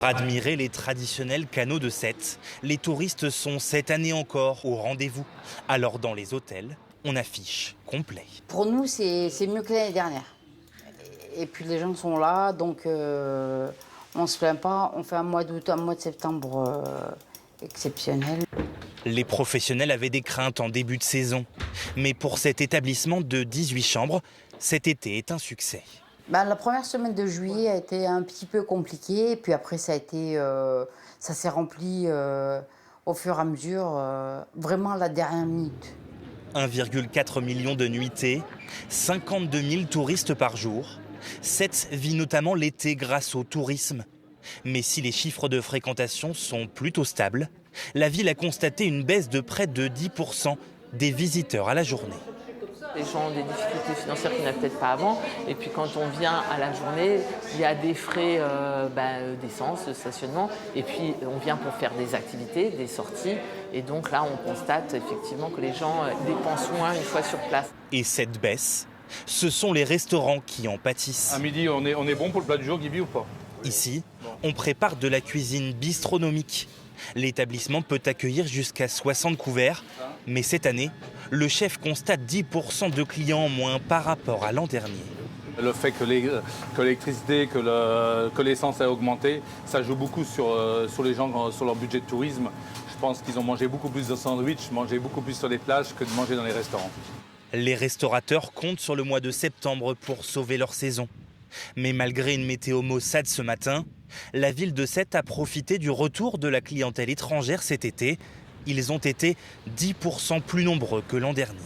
Admirer les traditionnels canaux de Sète, les touristes sont cette année encore au rendez-vous. Alors dans les hôtels, on affiche complet. Pour nous, c'est mieux que l'année dernière. Et puis les gens sont là, donc on ne se plaint pas. On fait un mois d'août, un mois de septembre exceptionnel. Les professionnels avaient des craintes en début de saison. Mais pour cet établissement de 18 chambres, cet été est un succès. La première semaine de juillet a été un petit peu compliquée. Puis après, ça s'est rempli au fur et à mesure, vraiment à la dernière minute. 1,4 million de nuitées, 52 000 touristes par jour. Sète vit notamment l'été grâce au tourisme. Mais si les chiffres de fréquentation sont plutôt stables, la ville a constaté une baisse de près de 10% des visiteurs à la journée. Les gens ont des difficultés financières qu'ils n'avaient peut-être pas avant. Et puis quand on vient à la journée, il y a des frais d'essence, de stationnement. Et puis on vient pour faire des activités, des sorties. Et donc là, on constate effectivement que les gens dépensent moins une fois sur place. Et cette baisse, ce sont les restaurants qui en pâtissent. À midi, on est bon pour le plat du jour, Guibi, ou pas? Ici, on prépare de la cuisine bistronomique. L'établissement peut accueillir jusqu'à 60 couverts. Mais cette année, le chef constate 10% de clients en moins par rapport à l'an dernier. Le fait que l'électricité, que l'essence a augmenté, ça joue beaucoup sur les gens, sur leur budget de tourisme. Je pense qu'ils ont mangé beaucoup plus de sandwichs, mangé beaucoup plus sur les plages que de manger dans les restaurants. Les restaurateurs comptent sur le mois de septembre pour sauver leur saison. Mais malgré une météo maussade ce matin, la ville de Sète a profité du retour de la clientèle étrangère cet été. Ils ont été 10% plus nombreux que l'an dernier.